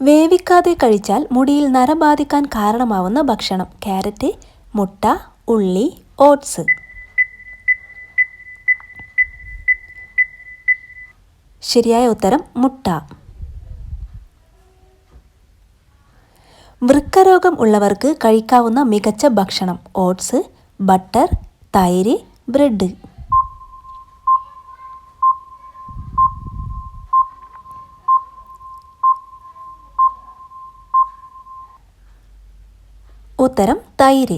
വേവിക്കാതെ കഴിച്ചാൽ മുടിയിൽ നര ബാധിക്കാൻ കാരണമാവുന്ന ഭക്ഷണം. ക്യാരറ്റ്, മുട്ട, ഉള്ളി, ഓട്സ്. ശരിയായ ഉത്തരം മുട്ട. വൃക്കരോഗം ഉള്ളവർക്ക് കഴിക്കാവുന്ന മികച്ച ഭക്ഷണം. ഓട്സ്, ബട്ടർ, തൈര്, ബ്രെഡ്. ഉത്തരം തൈര്.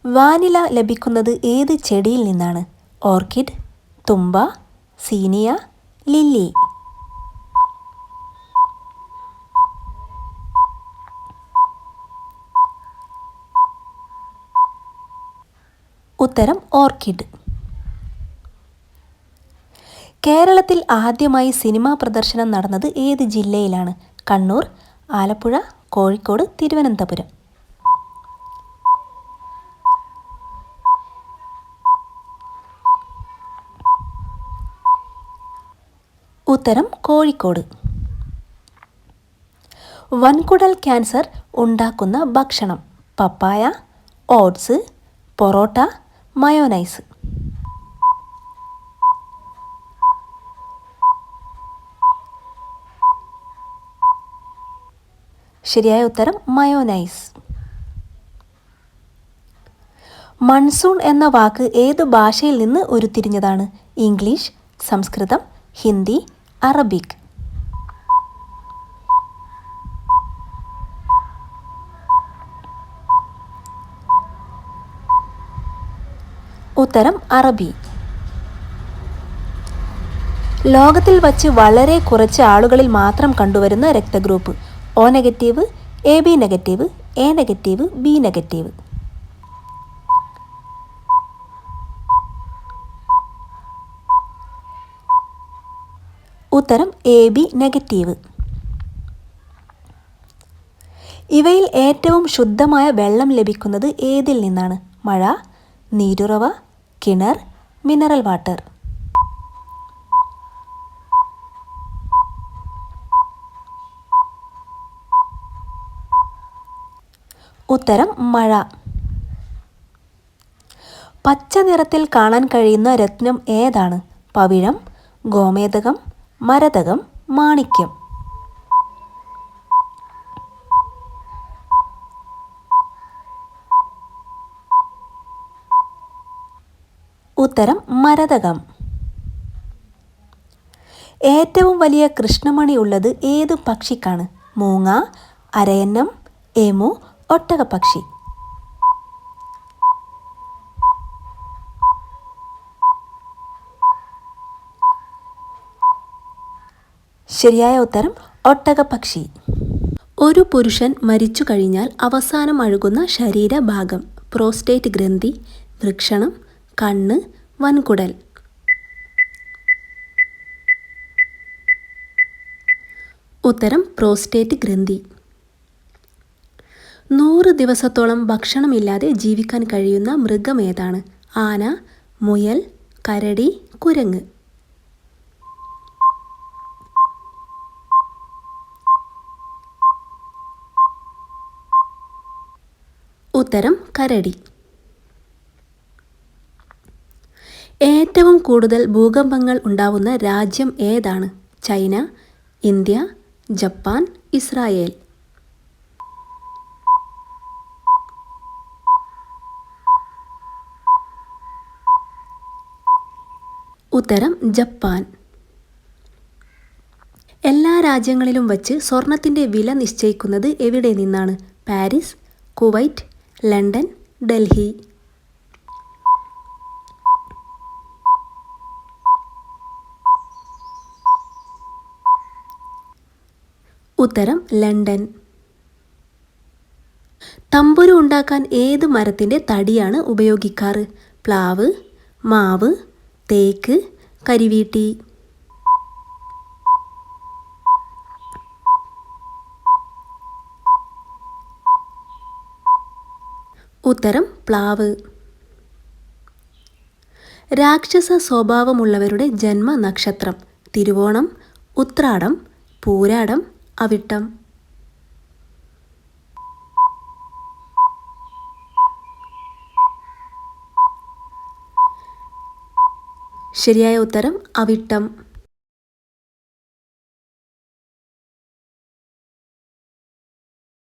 വാനില ലഭിക്കുന്നത് ഏത് ചെടിയിൽ നിന്നാണ്? ഓർക്കിഡ്, തുമ്പ, സീനിയ, ലില്ലി. ഉത്തരം ഓർക്കിഡ്. കേരളത്തിൽ ആദ്യമായി സിനിമാ പ്രദർശനം നടന്നത് ഏത് ജില്ലയിലാണ്? കണ്ണൂർ, ആലപ്പുഴ, കോഴിക്കോട്, തിരുവനന്തപുരം. ഉത്തരം കോഴിക്കോട്. വൻകുടൽ ക്യാൻസർ ഉണ്ടാക്കുന്ന ഭക്ഷണം. പപ്പായ, ഓട്സ്, പൊറോട്ട, മയോനൈസ്. ശരിയായ ഉത്തരം മയോനൈസ്. മൺസൂൺ എന്ന വാക്ക് ഏത് ഭാഷയിൽ നിന്ന് ഉരുത്തിരിഞ്ഞതാണ്? ഇംഗ്ലീഷ്, സംസ്കൃതം, ഹിന്ദി, അറബിക്. ഉത്തരം അറബി. ലോകത്തിൽ വച്ച് വളരെ കുറച്ച് ആളുകളിൽ മാത്രം കണ്ടുവരുന്ന രക്തഗ്രൂപ്പ്. O negative, AB negative, A negative, B negative. ഉത്തരം AB നെഗറ്റീവ്. ഇവയിൽ ഏറ്റവും ശുദ്ധമായ വെള്ളം ലഭിക്കുന്നത് ഏതിൽ നിന്നാണ്? മഴ, നീരുറവ, കിണർ, മിനറൽ വാട്ടർ. ഉത്തരം മഴ. പച്ച നിറത്തിൽ കാണാൻ കഴിയുന്ന രത്നം ഏതാണ്? പവിഴം, ഗോമേതകം, മരതകം, മാണിക്യം. ഉത്തരം മരതകം. ഏറ്റവും വലിയ കൃഷ്ണമണി ഉള്ളത് ഏത് പക്ഷിക്കാണ്? മൂങ്ങ, അരയന്നം, എമു, ഒട്ടകപ്പക്ഷി. ശരിയായ ഉത്തരം ഒട്ടകപ്പക്ഷി. ഒരു പുരുഷൻ മരിച്ചു കഴിഞ്ഞാൽ അവസാനം അഴുകുന്ന ശരീരഭാഗം. പ്രോസ്റ്റേറ്റ് ഗ്രന്ഥി, വൃഷണം, കണ്ണ്, വൻകുടൽ. ഉത്തരം പ്രോസ്റ്റേറ്റ് ഗ്രന്ഥി. 100 ദിവസത്തോളം ഭക്ഷണമില്ലാതെ ജീവിക്കാൻ കഴിയുന്ന മൃഗം ഏതാണ്? ആന, മുയൽ, കരടി, കുരങ്ങ്. ഉത്തരം കരടി. ഏറ്റവും കൂടുതൽ ഭൂകമ്പങ്ങൾ ഉണ്ടാവുന്ന രാജ്യം ഏതാണ്? China, India, Japan, Israel. ഉത്തരം ജപ്പാൻ. എല്ലാ രാജ്യങ്ങളിലും വച്ച് സ്വർണത്തിൻ്റെ വില നിശ്ചയിക്കുന്നത് എവിടെ നിന്നാണ്? Paris, Kuwait, London, Delhi. ഉത്തരം ലണ്ടൻ. തമ്പുരു ഉണ്ടാക്കാൻ ഏത് മരത്തിൻ്റെ തടിയാണ് ഉപയോഗിക്കാറ്? പ്ലാവ്, മാവ്, തേക്ക്, കരിവീട്ടി. ഉത്തരം പ്ലാവ്. രാക്ഷസ സ്വഭാവമുള്ളവരുടെ ജന്മനക്ഷത്രം. തിരുവോണം, ഉത്രാടം, പൂരാടം, അവിട്ടം. ശരിയായ ഉത്തരം അവിട്ടം.